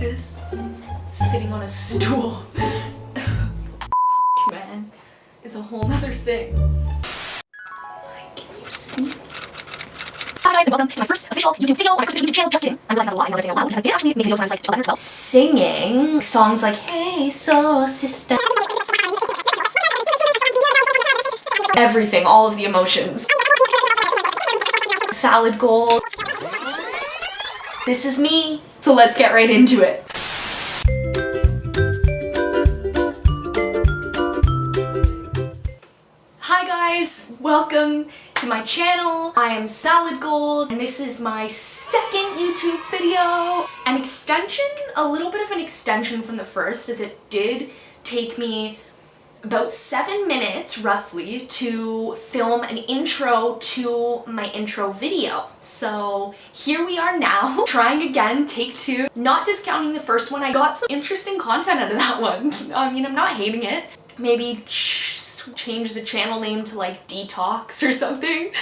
practice sitting on a stool. Man, is a whole nother thing. Can you see? Hi guys and welcome to my first official YouTube video on my first YouTube channel. Just kidding. I'm realizing that's a lie. I know that saying out loud because I did actually make videos when I was like 11 or 12. Singing songs like Hey Soul Sister. Everything, all of the emotions. Salad gold. This is me. So let's get right into it. Hi guys, welcome to my channel. I am Salad Gold and this is my second YouTube video. An extension, a little bit of an extension from the first, as it did take me about 7 minutes roughly to film an intro to my intro video. So here we are now, trying again, take two. Not discounting the first one, I got some interesting content out of that one. I mean, I'm not hating it. Maybe change the channel name to like Detox or something.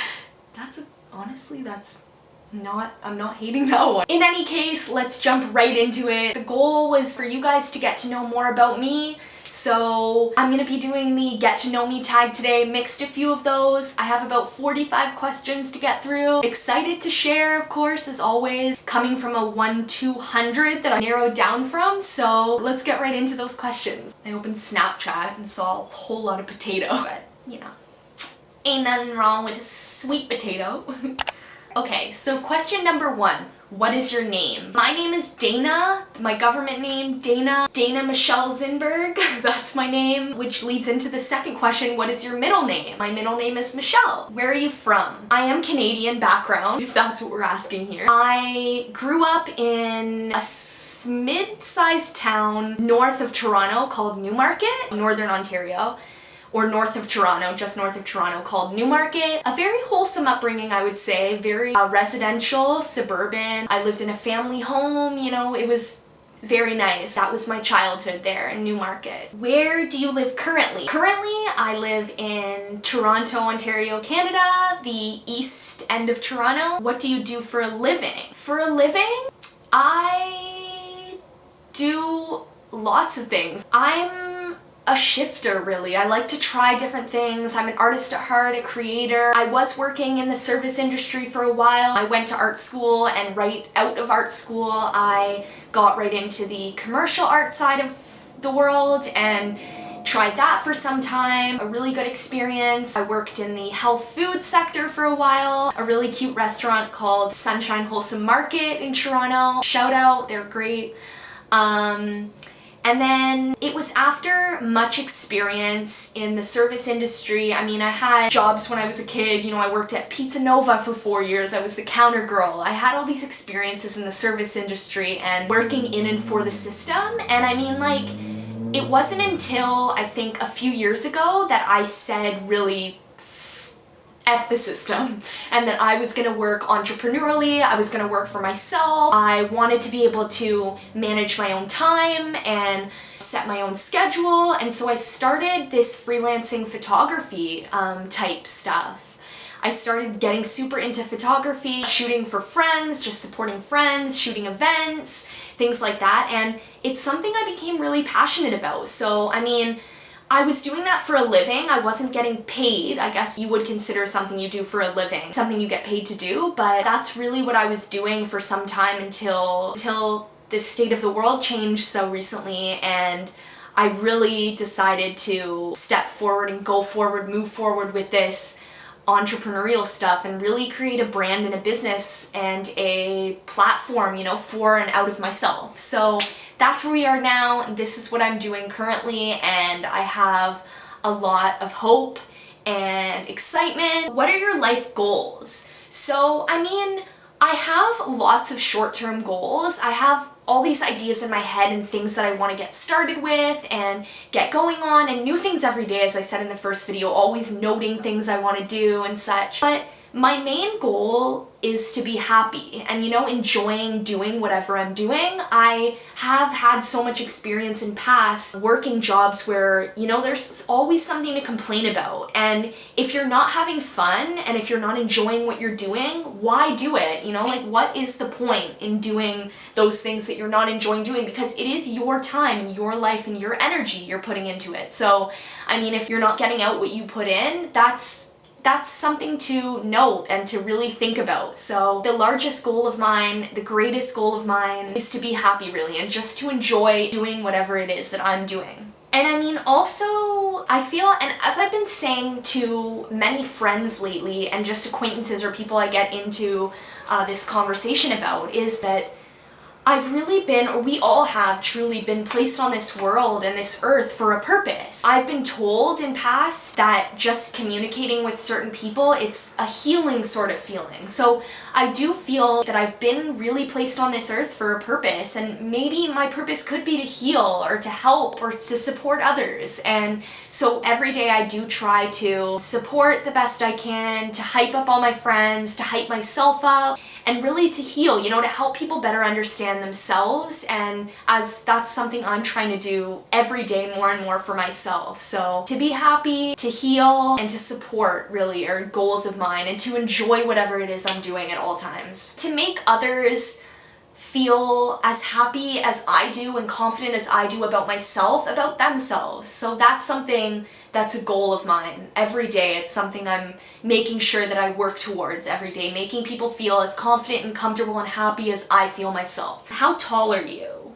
Honestly, I'm not hating that one. In any case, let's jump right into it. The goal was for you guys to get to know more about me. So I'm gonna be doing the get to know me tag today, mixed a few of those. I have about 45 questions to get through. Excited to share, of course, as always, coming from a 1-200 that I narrowed down from. So let's get right into those questions. I opened Snapchat and saw a whole lot of potato, but you know, ain't nothing wrong with a sweet potato. Okay, so question number 1. What is your name? My name is Dana. My government name, Dana Michelle Zinberg. That's my name, which leads into the second question. What is your middle name? My middle name is Michelle. Where are you from? I am Canadian background, if that's what we're asking here. I grew up in a mid-sized town north of Toronto called Newmarket, Northern Ontario. Or north of Toronto, just north of Toronto, called Newmarket. A very wholesome upbringing, I would say. Very residential, suburban. I lived in a family home, you know, it was very nice. That was my childhood there in Newmarket. Where do you live currently? Currently, I live in Toronto, Ontario, Canada, the east end of Toronto. What do you do for a living? For a living, I do lots of things. I'm a shifter, really. I like to try different things. I'm an artist at heart, a creator. I was working in the service industry for a while. I went to art school, and right out of art school I got right into the commercial art side of the world and tried that for some time. A really good experience. I worked in the health food sector for a while. A really cute restaurant called Sunshine Wholesome Market in Toronto. Shout out, they're great. And then it was after much experience in the service industry. I mean, I had jobs when I was a kid. You know, I worked at Pizza Nova for 4 years. I was the counter girl. I had all these experiences in the service industry and working in and for the system. And I mean, like, it wasn't until I think a few years ago that I said really F the system, and that I was gonna work entrepreneurially, I was gonna work for myself. I wanted to be able to manage my own time and set my own schedule, and so I started this freelancing photography type stuff. I started getting super into photography, shooting for friends, just supporting friends, shooting events, things like that, and it's something I became really passionate about. So, I mean, I was doing that for a living. I wasn't getting paid. I guess you would consider something you do for a living something you get paid to do, but that's really what I was doing for some time until the state of the world changed so recently, and I really decided to step forward and go forward, move forward with this entrepreneurial stuff and really create a brand and a business and a platform, you know, for and out of myself. So that's where we are now. This is what I'm doing currently, and I have a lot of hope and excitement. What are your life goals? So, I mean, I have lots of short-term goals. I have all these ideas in my head and things that I want to get started with and get going on, and new things every day, as I said in the first video, always noting things I want to do and such. But My main goal is to be happy and, you know, enjoying doing whatever I'm doing. I have had so much experience in past working jobs where, you know, there's always something to complain about. And if you're not having fun and if you're not enjoying what you're doing, why do it? You know, like, what is the point in doing those things that you're not enjoying doing? Because it is your time and your life and your energy you're putting into it. So, I mean, if you're not getting out what you put in, that's something to note and to really think about. So the largest goal of mine, the greatest goal of mine is to be happy really and just to enjoy doing whatever it is that I'm doing. And I mean, also, I feel, and as I've been saying to many friends lately and just acquaintances or people I get into this conversation about, is that I've really been, or we all have truly been placed on this world and this earth for a purpose. I've been told in past that just communicating with certain people, it's a healing sort of feeling. So I do feel that I've been really placed on this earth for a purpose, and maybe my purpose could be to heal or to help or to support others. And so every day I do try to support the best I can, to hype up all my friends, to hype myself up, and really to heal, you know, to help people better understand themselves. And as that's something I'm trying to do every day more and more for myself. So to be happy, to heal, and to support really are goals of mine, and to enjoy whatever it is I'm doing at all times. To make others feel as happy as I do and confident as I do about myself, about themselves. So that's something that's a goal of mine. Every day it's something I'm making sure that I work towards every day, making people feel as confident and comfortable and happy as I feel myself. How tall are you?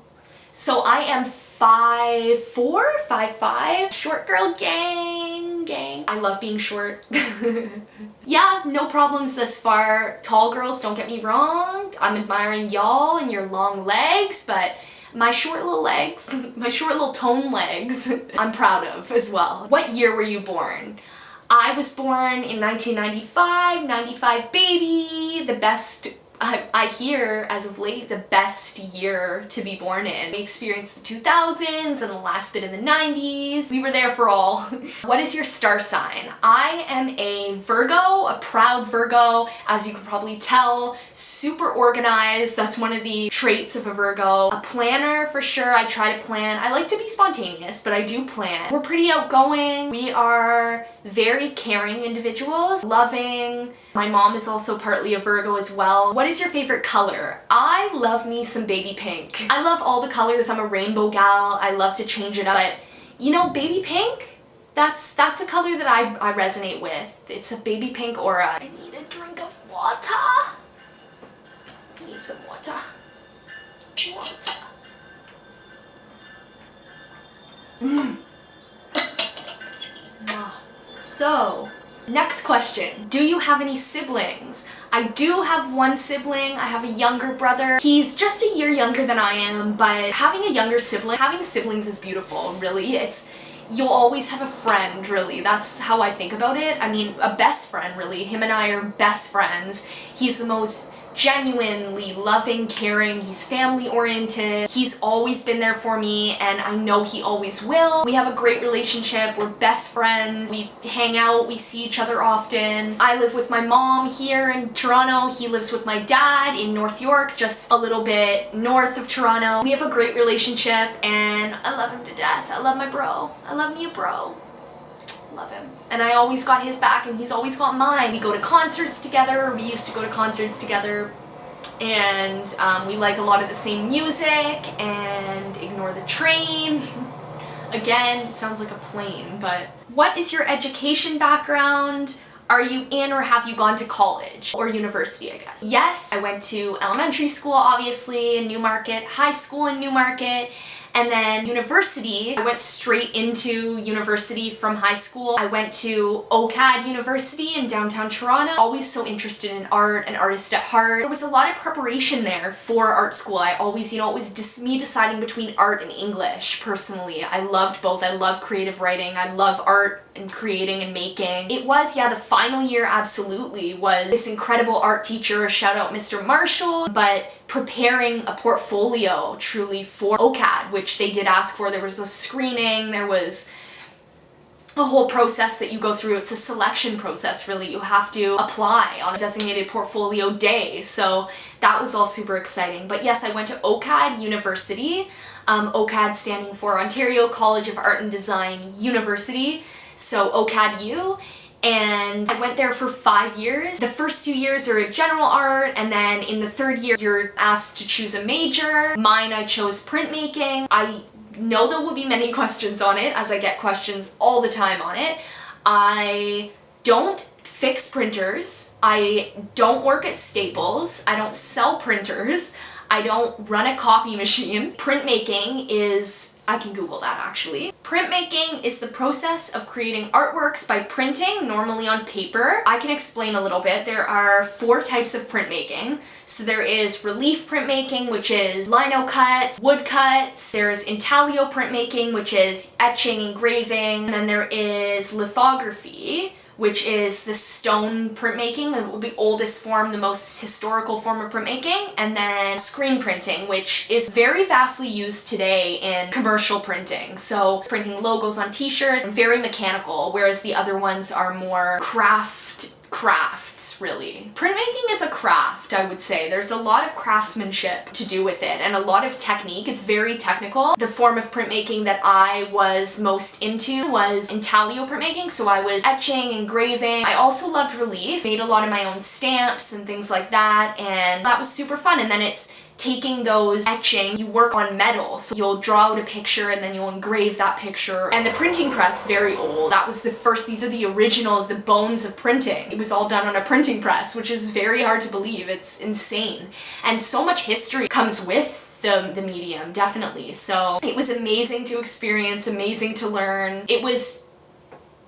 So I am 5'4", 5'5", short girl gang. I love being short. Yeah, no problems thus far. Tall girls, don't get me wrong. I'm admiring y'all and your long legs, but my short little legs, my short little tone legs, I'm proud of as well. What year were you born? I was born in 1995, 95 baby, the best, I hear as of late, the best year to be born in. We experienced the 2000s and the last bit of the 90s. We were there for all. What is your star sign? I am a Virgo, a proud Virgo, as you can probably tell. Super organized, that's one of the traits of a Virgo. A planner for sure, I try to plan. I like to be spontaneous, but I do plan. We're pretty outgoing. We are very caring individuals, loving. My mom is also partly a Virgo as well. What is your favorite color? I love me some baby pink. I love all the colors. I'm a rainbow gal. I love to change it up. But you know, baby pink, that's a color that I resonate with. It's a baby pink aura. I need a drink of water. I need some water. Water. So, next question. Do you have any siblings? I do have one sibling. I have a younger brother. He's just a year younger than I am, but having a younger sibling, having siblings is beautiful, really. You'll always have a friend, really. That's how I think about it. I mean, a best friend, really. Him and I are best friends. He's the most genuinely loving, caring, he's family oriented, he's always been there for me, and I know he always will. We have a great relationship, we're best friends, we hang out, we see each other often. I live with my mom here in Toronto, he lives with my dad in North York, just a little bit north of Toronto. We have a great relationship and I love him to death. I love my bro. I love me a bro. Love him. And I always got his back and he's always got mine. We go to concerts together, we used to go to concerts together, and we like a lot of the same music, and Ignore the Train. Again, it sounds like a plane, but what is your education background? Are you in or have you gone to college or university, I guess? Yes, I went to elementary school, obviously, in Newmarket, high school in Newmarket, and then university. I went straight into university from high school. I went to OCAD University in downtown Toronto. Always so interested in art, an artist at heart. There was a lot of preparation there for art school. I always, you know, it was me deciding between art and English, personally. I loved both. I love creative writing. I love art and creating and making. It was, yeah, the final year absolutely was this incredible art teacher, shout out Mr. Marshall, but preparing a portfolio truly for OCAD, which they did ask for. There was a screening, there was a whole process that you go through. It's a selection process, really. You have to apply on a designated portfolio day. So that was all super exciting. But yes, I went to OCAD University. OCAD standing for Ontario College of Art and Design University. So OCAD U. And I went there for 5 years. The first 2 years are general art, and then in the third year, you're asked to choose a major. Mine, I chose printmaking. I know there will be many questions on it, as I get questions all the time on it. I don't fix printers. I don't work at Staples. I don't sell printers. I don't run a copy machine. Printmaking is, I can Google that actually. Printmaking is the process of creating artworks by printing, normally on paper. I can explain a little bit. There are 4 types of printmaking. So there is relief printmaking, which is lino cuts, wood cuts. There's intaglio printmaking, which is etching, engraving. And then there is lithography, which is the stone printmaking, the oldest form, the most historical form of printmaking, and then screen printing, which is very vastly used today in commercial printing. So printing logos on t-shirts, very mechanical, whereas the other ones are more crafts, really. Printmaking is a craft, I would say. There's a lot of craftsmanship to do with it and a lot of technique. It's very technical. The form of printmaking that I was most into was intaglio printmaking, so I was etching, engraving. I also loved relief, made a lot of my own stamps and things like that, and that was super fun. And then it's taking those etching, you work on metal, so you'll draw out a picture and then you'll engrave that picture. And the printing press, very old. That was the first, these are the originals, the bones of printing. It was all done on a printing press, which is very hard to believe. It's insane. And so much history comes with the medium, definitely. So it was amazing to experience, amazing to learn. It was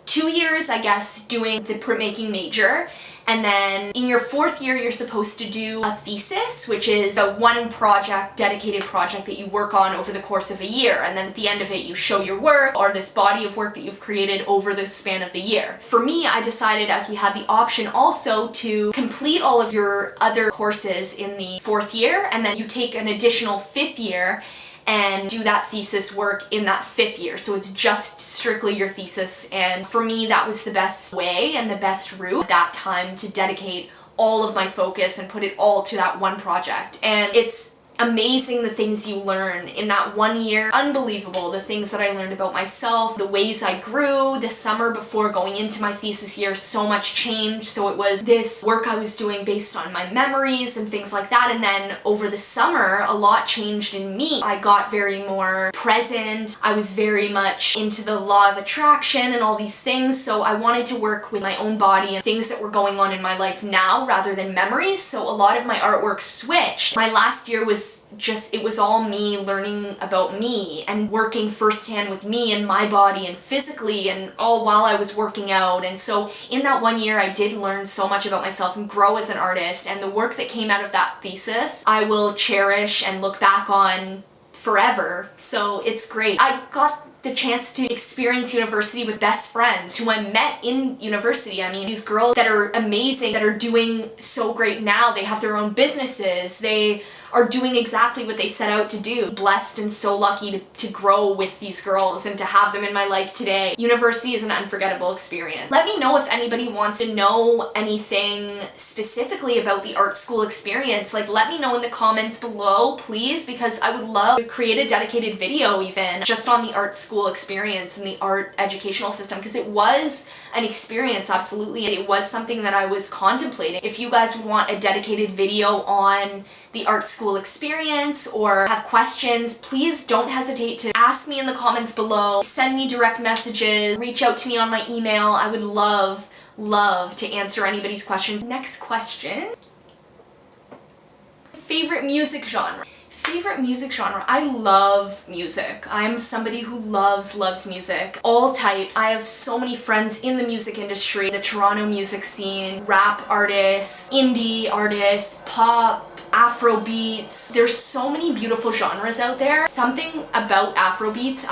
2 years, I guess, doing the printmaking major. And then in your 4th year, you're supposed to do a thesis, which is a one project, dedicated project that you work on over the course of a year. And then at the end of it, you show your work or this body of work that you've created over the span of the year. For me, I decided, as we had the option also to complete all of your other courses in the 4th year, and then you take an additional 5th year and do that thesis work in that 5th year. So it's just strictly your thesis. And for me, that was the best way and the best route at that time to dedicate all of my focus and put it all to that one project. And it's amazing the things you learn in that 1 year. Unbelievable, the things that I learned about myself, the ways I grew. The summer before going into my thesis year, so much changed. So it was this work I was doing based on my memories and things like that. And then over the summer, a lot changed in me. I got very more present. I was very much into the law of attraction and all these things. So I wanted to work with my own body and things that were going on in my life now rather than memories. So a lot of my artwork switched. My last year was just, it was all me learning about me and working firsthand with me and my body and physically, and all while I was working out. And so in that 1 year, I did learn so much about myself and grow as an artist, and the work that came out of that thesis, I will cherish and look back on forever. So it's great. I got the chance to experience university with best friends who I met in university. I mean, these girls that are amazing, that are doing so great now. They have their own businesses. They are doing exactly what they set out to do. Blessed and so lucky to grow with these girls and to have them in my life today. University is an unforgettable experience. Let me know if anybody wants to know anything specifically about the art school experience. Like, let me know in the comments below, please, because I would love to create a dedicated video even just on the art school experience and the art educational system, because it was an experience, absolutely. It was something that I was contemplating. If you guys would want a dedicated video on the art school experience or have questions, please don't hesitate to ask me in the comments below. Send me direct messages, reach out to me on my email. I would love to answer anybody's questions. Next question. Favorite music genre? Favorite music genre? I love music. I'm somebody who loves music. All types. I have so many friends in the music industry, the Toronto music scene, rap artists, indie artists, pop, Afrobeats. There's so many beautiful genres out there. Something about Afrobeats,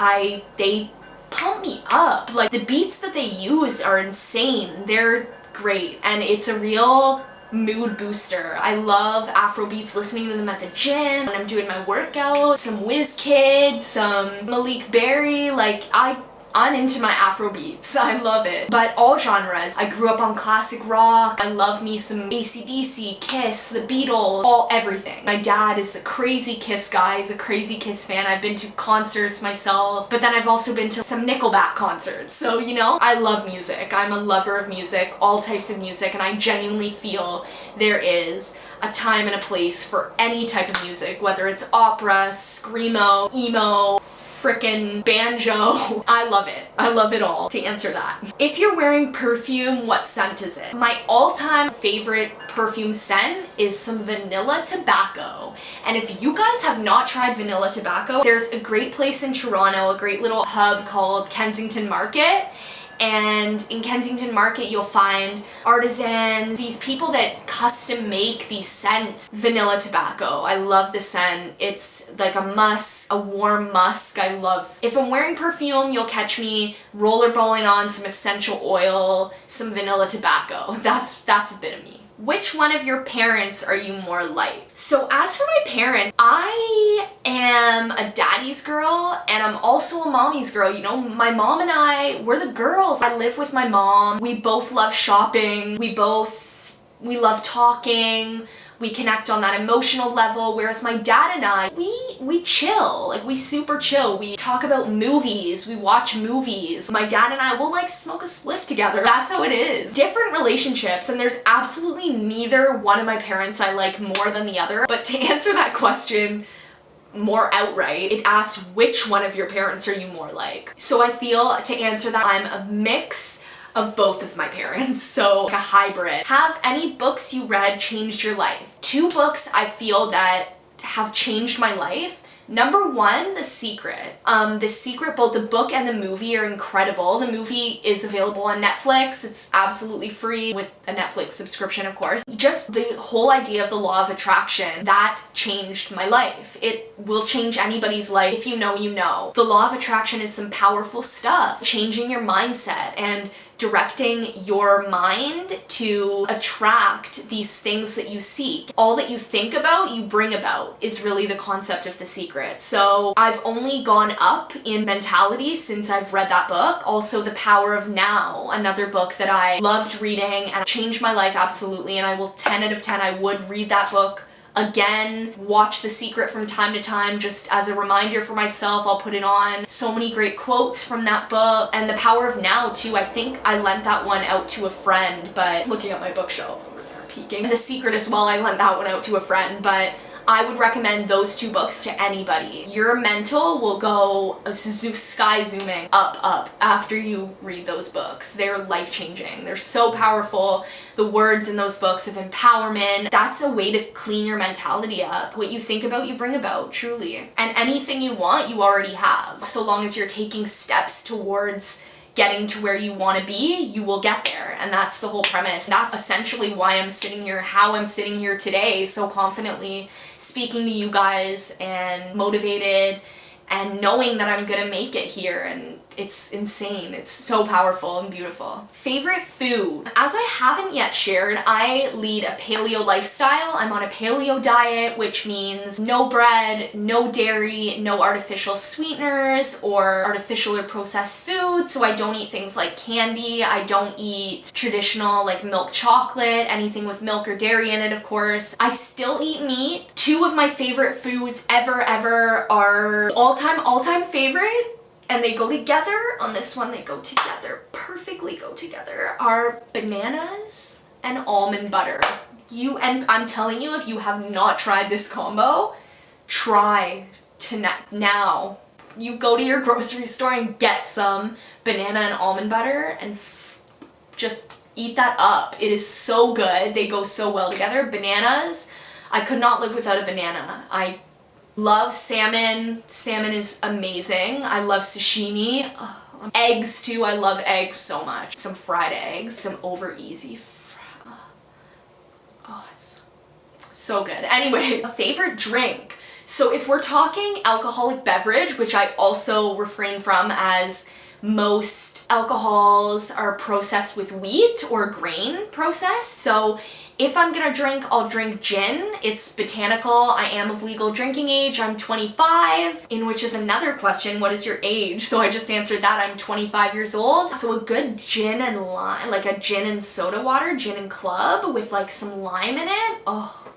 they pump me up. Like, the beats that they use are insane. They're great, and it's a real mood booster. I love Afrobeats, listening to them at the gym when I'm doing my workout. Some Wizkid, some Malik Berry. Like, I I'm into my Afro beats. I love it. But all genres. I grew up on classic rock. I love me some AC/DC, Kiss, The Beatles, everything. My dad is a crazy Kiss guy. He's a crazy Kiss fan. I've been to concerts myself, but then I've also been to some Nickelback concerts. So, you know, I love music. I'm a lover of music, all types of music, and I genuinely feel there is a time and a place for any type of music, whether it's opera, screamo, emo, frickin' banjo. I love it. I love it all, to answer that. If you're wearing perfume, what scent is it? My all-time favorite perfume scent is some vanilla tobacco. And if you guys have not tried vanilla tobacco, there's a great place in Toronto, a great little hub called Kensington Market. And in Kensington Market, you'll find artisans, these people that custom make these scents. Vanilla tobacco, I love the scent. It's like a musk, a warm musk. I love. If I'm wearing perfume, you'll catch me rollerballing on some essential oil, some vanilla tobacco. That's a bit of me. Which one of your parents are you more like? So as for my parents, I am a daddy's girl and I'm also a mommy's girl. You know, my mom and I, we're the girls. I live with my mom. We both love shopping. We love talking. We connect on that emotional level, whereas my dad and I, we chill, like we super chill. We talk about movies, we watch movies. My dad and I will like smoke a spliff together. That's how it is. Different relationships, and there's absolutely neither one of my parents I like more than the other. But to answer that question more outright, it asks which one of your parents are you more like? So I feel to answer that, I'm a mix of both of my parents, so like a hybrid. Have any books you read changed your life? 2 books I feel that have changed my life. Number 1, The Secret. The Secret, both the book and the movie are incredible. The movie is available on Netflix. It's absolutely free with a Netflix subscription, of course. Just the whole idea of the law of attraction, that changed my life. It will change anybody's life. If you know, you know. The law of attraction is some powerful stuff. Changing your mindset and directing your mind to attract these things that you seek. All that you think about, you bring about, is really the concept of The Secret. So I've only gone up in mentality since I've read that book. Also The Power of Now, another book that I loved reading and changed my life absolutely, and I will 10 out of 10, I would read that book again, watch The Secret from time to time, just as a reminder for myself. I'll put it on. So many great quotes from that book. And The Power of Now too, I think I lent that one out to a friend, but looking at my bookshelf over there, peeking. The Secret as well, I lent that one out to a friend, but I would recommend those 2 books to anybody. Your mental will go sky zooming up after you read those books. They're life-changing. They're so powerful. The words in those books of empowerment, that's a way to clean your mentality up. What you think about, you bring about, truly. And anything you want, you already have. So long as you're taking steps towards getting to where you want to be, you will get there. And that's the whole premise. That's essentially why I'm sitting here, how I'm sitting here today, so confidently speaking to you guys and motivated and knowing that I'm gonna make it here. And it's insane. It's so powerful and beautiful. Favorite food? As I haven't yet shared, I lead a paleo lifestyle. I'm on a paleo diet, which means no bread, no dairy, no artificial sweeteners or artificial or processed food. So I don't eat things like candy. I don't eat traditional like milk chocolate, anything with milk or dairy in it, of course. I still eat meat. 2 of my favorite foods ever are all-time favorite, and they go together. On this one, they go together, perfectly go together, are bananas and almond butter. And I'm telling you, if you have not tried this combo, try to now. You go to your grocery store and get some banana and almond butter and just eat that up. It is so good. They go so well together. Bananas, I could not live without a banana. I love salmon. Salmon is amazing. I love sashimi. Eggs too. I love eggs so much. Some fried eggs, some over easy. Oh, it's so good. Anyway, favorite drink. So if we're talking alcoholic beverage, which I also refrain from as most alcohols are processed with wheat or grain processed. So if I'm gonna drink, I'll drink gin. It's botanical. I am of legal drinking age. I'm 25, in which is another question, what is your age? So I just answered that, I'm 25 years old. So a good gin and lime, like a gin and soda water, gin and club with like some lime in it. Oh,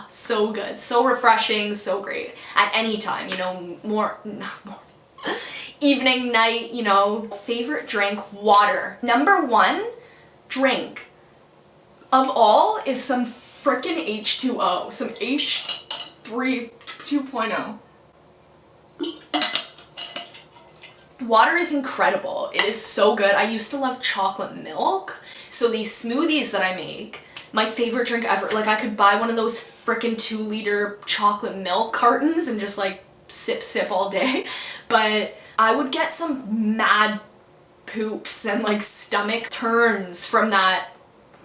so good, so refreshing, so great. At any time, you know, more evening, night, you know. Favorite drink, water. Number one drink of all is some frickin' H2O, some H3 2.0. Water is incredible. It is so good. I used to love chocolate milk. So these smoothies that I make, my favorite drink ever. Like I could buy one of those frickin' 2-liter chocolate milk cartons and just like sip all day. But I would get some mad poops and like stomach turns from that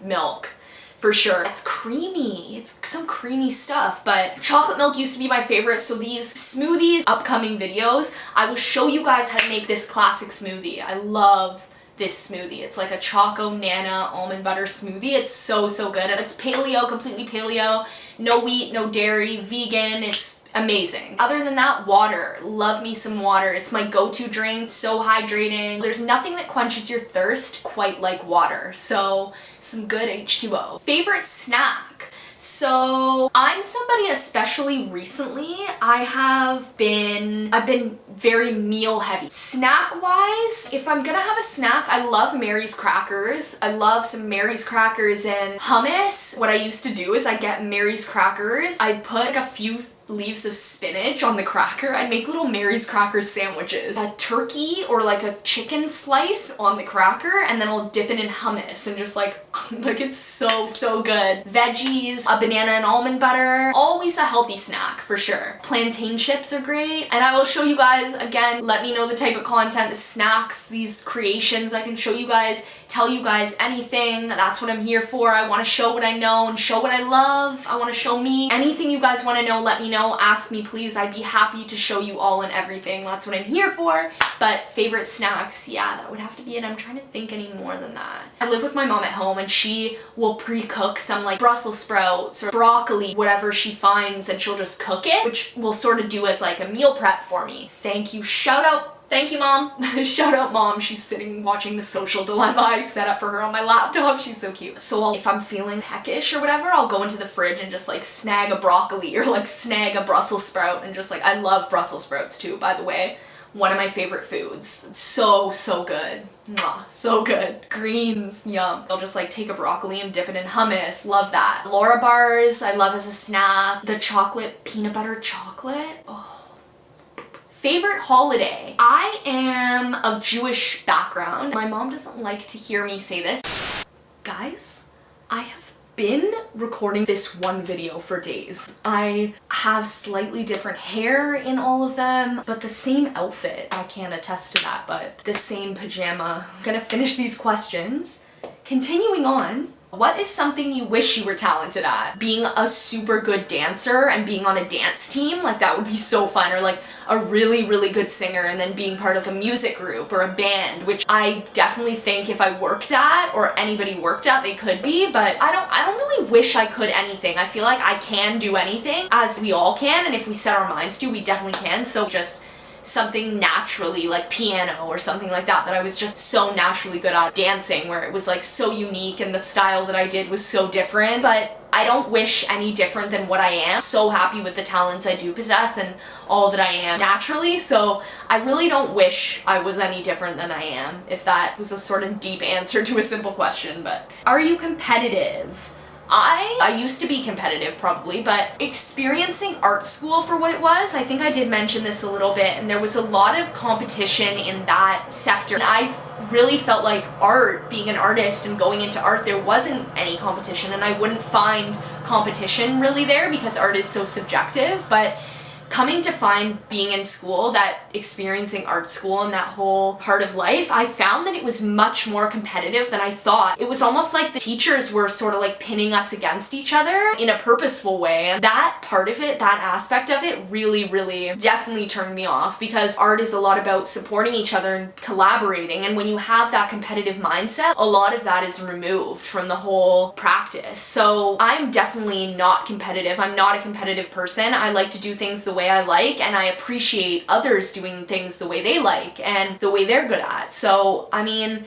milk. For sure. It's creamy. It's some creamy stuff, but chocolate milk used to be my favorite. So these smoothies, upcoming videos, I will show you guys how to make this classic smoothie. I love this smoothie. It's like a Choco Nana almond butter smoothie. It's so good. And it's paleo, completely paleo. No wheat, no dairy, vegan. It's amazing. Other than that, water. Love me some water. It's my go-to drink. So hydrating. There's nothing that quenches your thirst quite like water. So some good H2O. Favorite snack. So I'm somebody, especially recently, I've been very meal heavy. Snack wise, if I'm gonna have a snack, I love Mary's crackers. I love some Mary's crackers and hummus. What I used to do is I get Mary's crackers, I'd put like a few leaves of spinach on the cracker. I'd make little Mary's crackers sandwiches. A turkey or like a chicken slice on the cracker, and then I'll dip it in hummus and just like it's so good. Veggies, a banana and almond butter. Always a healthy snack for sure. Plantain chips are great. And I will show you guys, again, let me know the type of content, the snacks, these creations I can show you guys, tell you guys anything. That's what I'm here for. I want to show what I know and show what I love. I want to show me. Anything you guys want to know, let me know. Ask me please. I'd be happy to show you all and everything. That's what I'm here for. But favorite snacks, yeah, that would have to be it. I'm trying to think any more than that. I live with my mom at home and she will pre-cook some like Brussels sprouts or broccoli, whatever she finds, and she'll just cook it, which will sort of do as like a meal prep for me. Thank you. Shout out. Thank you, Mom. Shout out, Mom. She's sitting watching The Social Dilemma I set up for her on my laptop. She's so cute. So if I'm feeling peckish or whatever, I'll go into the fridge and just like snag a broccoli or like snag a Brussels sprout and just like, I love Brussels sprouts too, by the way. One of my favorite foods. It's so good. Mwah, so good. Greens, yum. I'll just like take a broccoli and dip it in hummus. Love that. Laura bars, I love as a snack. The chocolate, peanut butter chocolate. Oh. Favorite holiday. I am of Jewish background. My mom doesn't like to hear me say this. Guys, I have been recording this one video for days. I have slightly different hair in all of them, but the same outfit. I can't attest to that, but the same pajama. I'm gonna finish these questions. Continuing on. What is something you wish you were talented at? Being a super good dancer and being on a dance team, like that would be so fun. Or like a really good singer and then being part of a music group or a band, which I definitely think if I worked at or anybody worked at, they could be, but I don't really wish I could anything. I feel like I can do anything, as we all can, and if we set our minds to, we definitely can. So just something naturally, like piano or something like that I was just so naturally good at. Dancing, where it was like so unique and the style that I did was so different, but I don't wish any different than what I am. So happy with the talents I do possess and all that I am naturally, so I really don't wish I was any different than I am, if that was a sort of deep answer to a simple question. But are you competitive? I used to be competitive probably, but experiencing art school for what it was, I think I did mention this a little bit, and there was a lot of competition in that sector. And I've really felt like art, being an artist and going into art, there wasn't any competition, and I wouldn't find competition really there because art is so subjective. But coming to find being in school, that experiencing art school and that whole part of life, I found that it was much more competitive than I thought. It was almost like the teachers were sort of like pinning us against each other in a purposeful way. And that part of it, that aspect of it really, really definitely turned me off, because art is a lot about supporting each other and collaborating. And when you have that competitive mindset, a lot of that is removed from the whole practice. So I'm definitely not competitive. I'm not a competitive person. I like to do things the way I like, and I appreciate others doing things the way they like and the way they're good at. So, I mean,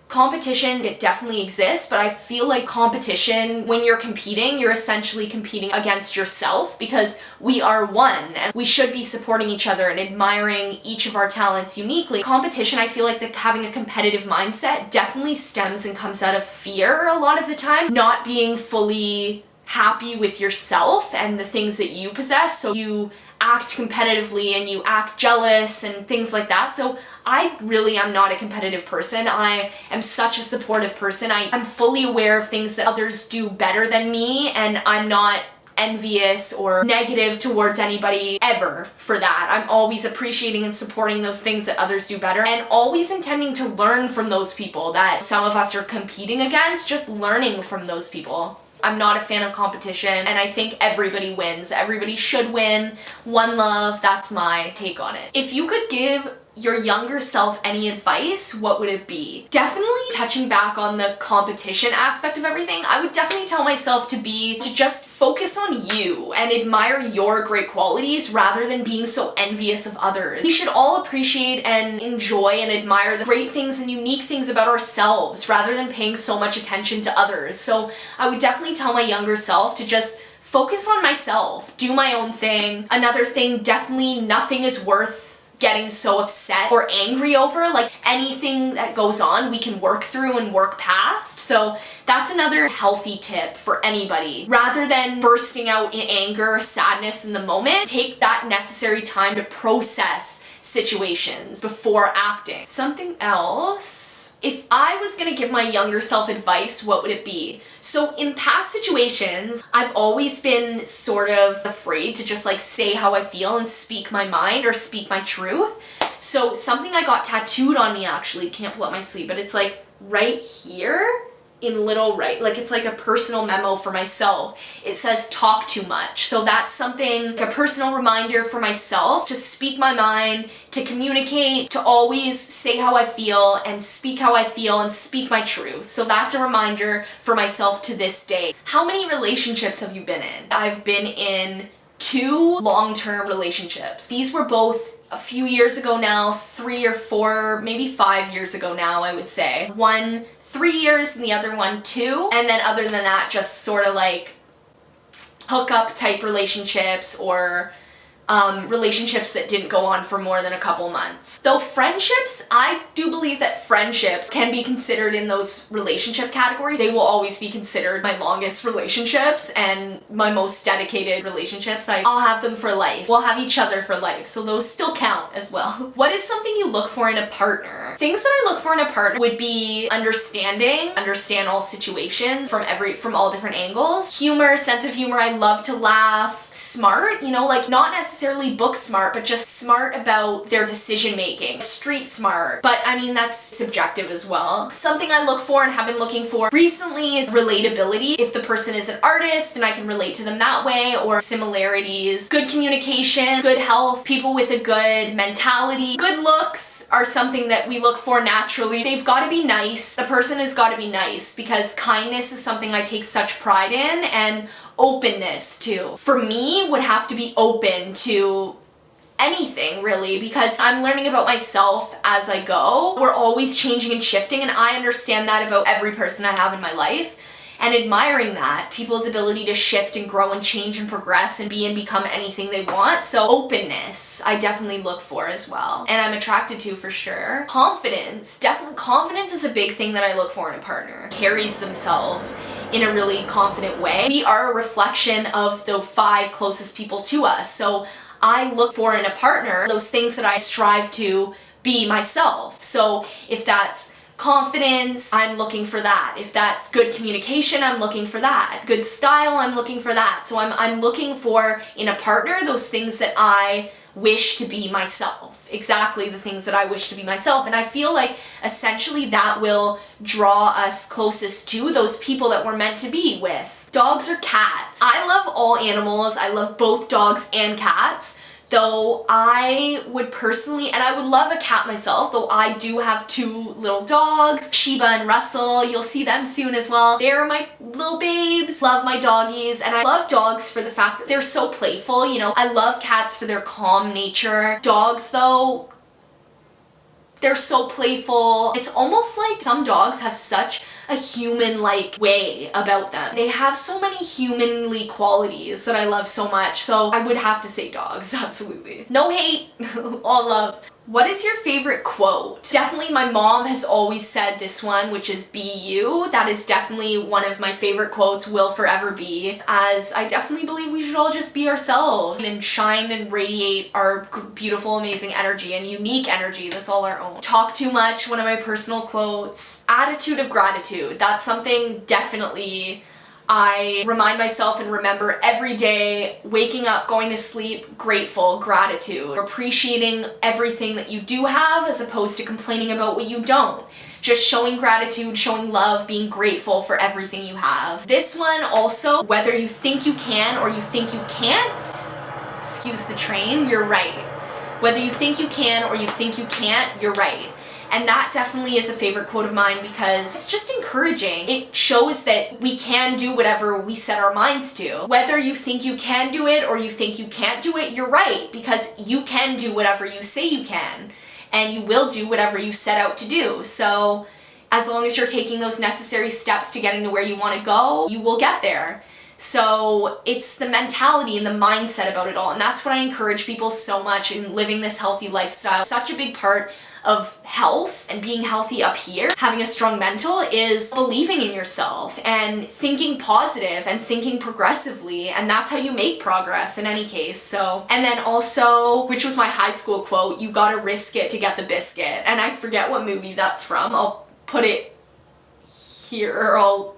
competition, it definitely exists, but I feel like competition, when you're competing, you're essentially competing against yourself, because we are one and we should be supporting each other and admiring each of our talents uniquely. Competition, I feel like that having a competitive mindset definitely stems and comes out of fear a lot of the time, not being fully happy with yourself and the things that you possess, so you act competitively and you act jealous and things like that. So I really am not a competitive person. I am such a supportive person. I'm fully aware of things that others do better than me, and I'm not envious or negative towards anybody ever for that. I'm always appreciating and supporting those things that others do better, and always intending to learn from those people that some of us are competing against, just learning from those people. I'm not a fan of competition, and I think everybody wins. Everybody should win. One love, that's my take on it. If you could give your younger self any advice, what would it be? Definitely touching back on the competition aspect of everything, I would definitely tell myself to just focus on you and admire your great qualities rather than being so envious of others. We should all appreciate and enjoy and admire the great things and unique things about ourselves rather than paying so much attention to others. So I would definitely tell my younger self to just focus on myself, do my own thing. Another thing, definitely nothing is worth getting so upset or angry over. Like, anything that goes on, we can work through and work past. So that's another healthy tip for anybody. Rather than bursting out in anger or sadness in the moment, take that necessary time to process situations before acting. Something else, if I was gonna give my younger self advice, what would it be? So in past situations, I've always been sort of afraid to just like say how I feel and speak my mind or speak my truth. So something I got tattooed on me, actually, can't pull up my sleeve, but it's like right here in little right, like it's like a personal memo for myself. It says talk too much. So that's something, like a personal reminder for myself to speak my mind, to communicate, to always say how I feel and speak how I feel and speak my truth. So that's a reminder for myself to this day. How many relationships have you been in? I've been in 2 long-term relationships. These were both a few years ago now, 3 or 4, maybe 5 years ago now, I would say. One 3 years and the other one 2. And then other than that, just sort of like hookup type relationships or relationships that didn't go on for more than a couple months. Though friendships, I do believe that friendships can be considered in those relationship categories. They will always be considered my longest relationships and my most dedicated relationships. I'll have them for life. We'll have each other for life, so those still count as well. What is something you look for in a partner? Things that I look for in a partner would be understanding, understand all situations from all different angles. Humor, sense of humor, I love to laugh. Smart, you know, like not necessarily book smart, but just smart about their decision making. Street smart, but I mean, that's subjective as well. Something I look for and have been looking for recently is relatability. If the person is an artist and I can relate to them that way, or similarities. Good communication, good health, people with a good mentality. Good looks are something that we look for naturally. They've got to be nice. The person has got to be nice, because kindness is something I take such pride in, and openness too. For me, would have to be open to anything really, because I'm learning about myself as I go. We're always changing and shifting, and I understand that about every person I have in my life, and admiring that, people's ability to shift and grow and change and progress and be and become anything they want. So openness, I definitely look for as well, and I'm attracted to for sure. Confidence, definitely confidence is a big thing that I look for in a partner. Carries themselves in a really confident way. We are a reflection of the 5 closest people to us, so I look for in a partner those things that I strive to be myself. So if that's confidence, I'm looking for that. If that's good communication, I'm looking for that. Good style, I'm looking for that. So I'm looking for, in a partner, those things that I wish to be myself. Exactly the things that I wish to be myself. And I feel like essentially that will draw us closest to those people that we're meant to be with. Dogs or cats? I love all animals. I love both dogs and cats. Though I would personally, and I would love a cat myself, though I do have 2 little dogs, Sheba and Russell. You'll see them soon as well. They're my little babes. Love my doggies, and I love dogs for the fact that they're so playful, you know. I love cats for their calm nature. Dogs, though, they're so playful. It's almost like some dogs have such a human-like way about them. They have so many humanly qualities that I love so much, so I would have to say dogs, absolutely. No hate, all love. What is your favorite quote? Definitely my mom has always said this one, which is be you. That is definitely one of my favorite quotes, will forever be, as I definitely believe we should all just be ourselves and shine and radiate our beautiful, amazing energy and unique energy that's all our own. Talk too much, one of my personal quotes. Attitude of gratitude. That's something definitely I remind myself and remember every day, waking up, going to sleep, grateful, gratitude, appreciating everything that you do have as opposed to complaining about what you don't. Just showing gratitude, showing love, being grateful for everything you have. This one also, whether you think you can or you think you can't, excuse the train, you're right. Whether you think you can or you think you can't, you're right. And that definitely is a favorite quote of mine because it's just encouraging. It shows that we can do whatever we set our minds to. Whether you think you can do it or you think you can't do it, you're right, because you can do whatever you say you can, and you will do whatever you set out to do. So as long as you're taking those necessary steps to getting to where you want to go, you will get there. So it's the mentality and the mindset about it all, and that's what I encourage people so much in living this healthy lifestyle. Such a big part of health and being healthy up here, having a strong mental, is believing in yourself and thinking positive and thinking progressively, and that's how you make progress in any case. So, and then also, which was my high school quote, you gotta risk it to get the biscuit, and I forget what movie that's from. I'll put it here, or I'll,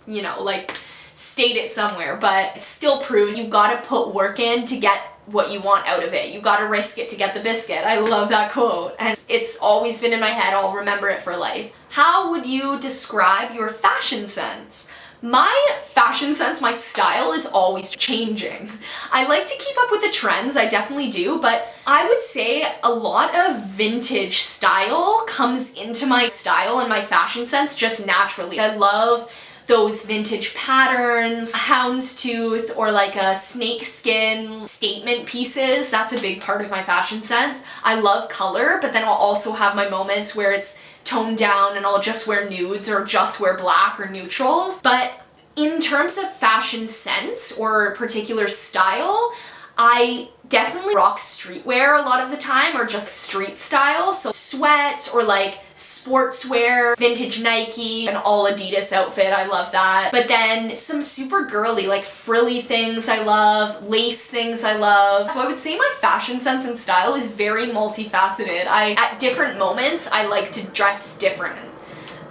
you know, like, state it somewhere, but it still proves you gotta put work in to get what you want out of it. You gotta risk it to get the biscuit. I love that quote, and it's always been in my head. I'll remember it for life. How would you describe your fashion sense? My fashion sense, my style is always changing. I like to keep up with the trends, I definitely do, but I would say a lot of vintage style comes into my style and my fashion sense just naturally. I love those vintage patterns, houndstooth, or like a snake skin statement pieces. That's a big part of my fashion sense. I love color, but then I'll also have my moments where it's toned down and I'll just wear nudes or just wear black or neutrals. But in terms of fashion sense or particular style, I definitely rock streetwear a lot of the time, or just street style. So sweats or like sportswear, vintage Nike, an all Adidas outfit, I love that. But then some super girly, like frilly things I love, lace things I love. So I would say my fashion sense and style is very multifaceted. At different moments, I like to dress different.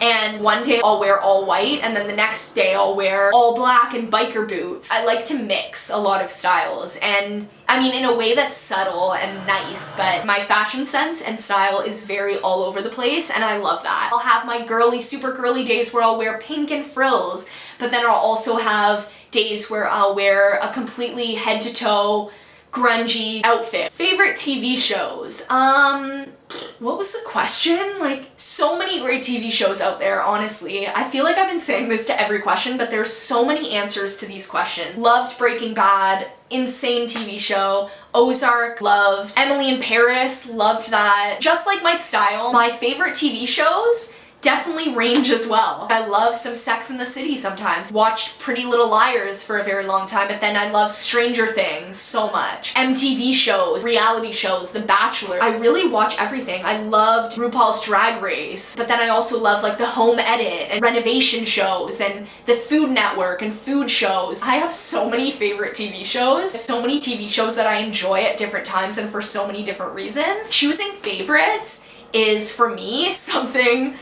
And one day I'll wear all white, and then the next day I'll wear all black and biker boots. I like to mix a lot of styles, and I mean in a way that's subtle and nice, but my fashion sense and style is very all over the place, and I love that. I'll have my girly, super girly days where I'll wear pink and frills, but then I'll also have days where I'll wear a completely head to toe grungy outfit. Favorite TV shows? What was the question? Like, so many great TV shows out there, honestly. I feel like I've been saying this to every question, but there's so many answers to these questions. Loved Breaking Bad, insane TV show. Ozark, loved. Emily in Paris, loved that. Just like my style, my favorite TV shows definitely range as well. I love some Sex and the City sometimes. Watched Pretty Little Liars for a very long time, but then I love Stranger Things so much. MTV shows, reality shows, The Bachelor. I really watch everything. I loved RuPaul's Drag Race, but then I also love like the home edit and renovation shows and the Food Network and food shows. I have so many favorite TV shows, so many TV shows that I enjoy at different times and for so many different reasons. Choosing favorites is, for me, something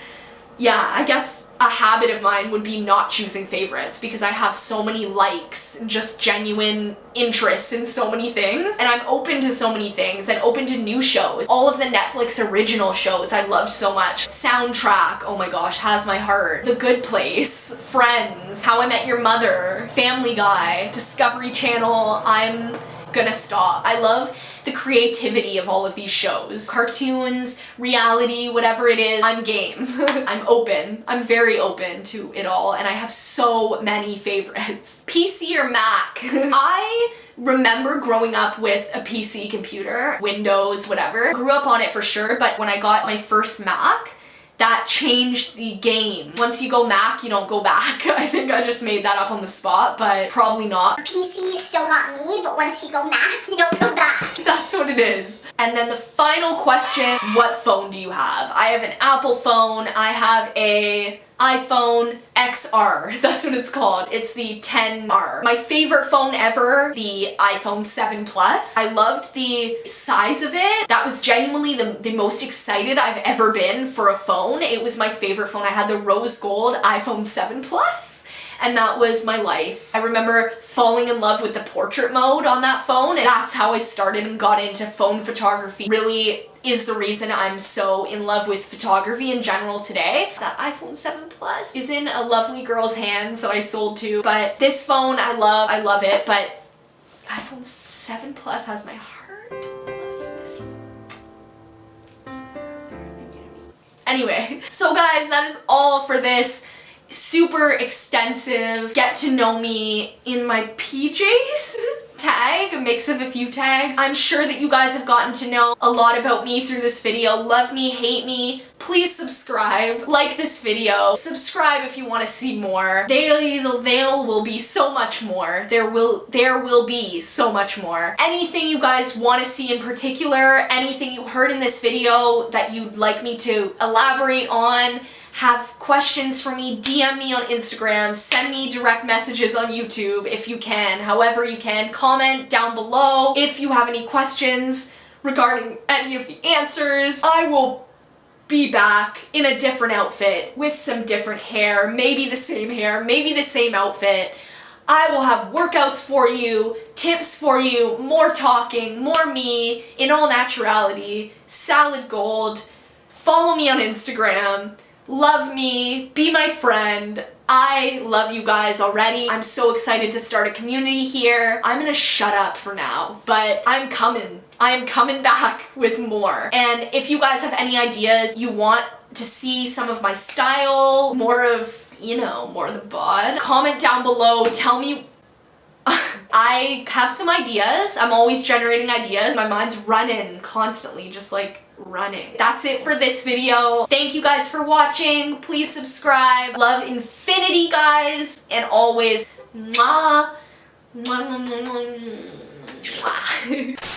yeah, I guess a habit of mine would be not choosing favorites because I have so many likes and just genuine interests in so many things, and I'm open to so many things and open to new shows. All of the Netflix original shows I loved so much. Soundtrack, oh my gosh, has my heart. The Good Place, Friends, How I Met Your Mother, Family Guy, Discovery Channel, I'm gonna stop. I love the creativity of all of these shows. Cartoons, reality, whatever it is, I'm game. I'm open. I'm very open to it all, and I have so many favorites. PC or Mac? I remember growing up with a PC computer, Windows, whatever. Grew up on it for sure, but when I got my first Mac, that changed the game. Once you go Mac, you don't go back. I think I just made that up on the spot, but probably not. PC still got me, but once you go Mac, you don't go back. That's what it is. And then the final question, what phone do you have? I have an Apple phone. I have a iPhone XR, that's what it's called. It's the XR. My favorite phone ever, the iPhone 7 Plus. I loved the size of it. That was genuinely the most excited I've ever been for a phone. It was my favorite phone. I had the rose gold iPhone 7 Plus. And that was my life. I remember falling in love with the portrait mode on that phone, and that's how I started and got into phone photography. Really is the reason I'm so in love with photography in general today. That iPhone 7 Plus is in a lovely girl's hands that I sold to, but this phone I love it, but iPhone 7 Plus has my heart. I love you, miss you. Anyway, so guys, that is all for this super extensive get to know me in my PJs tag, a mix of a few tags. I'm sure that you guys have gotten to know a lot about me through this video. Love me, hate me, please subscribe, like this video, subscribe if you want to see more. There will be so much more. There will be so much more. Anything you guys want to see in particular, anything you heard in this video that you'd like me to elaborate on, have questions for me, DM me on Instagram, send me direct messages on YouTube if you can, however you can. Comment down below if you have any questions regarding any of the answers. I will be back in a different outfit with some different hair, maybe the same outfit. I will have workouts for you, tips for you, more talking, more me, in all naturality, salad gold. Follow me on Instagram. Love me, be my friend. I love you guys already. I'm so excited to start a community here. I'm gonna shut up for now, but I'm coming. I am coming back with more. And if you guys have any ideas, you want to see some of my style, more of, you know, more of the bod, comment down below, tell me. I have some ideas. I'm always generating ideas. My mind's running constantly, just like running. That's it for this video. Thank you guys for watching. Please subscribe. Love infinity, guys. And always, mwah, mwah, mwah, mwah, mwah.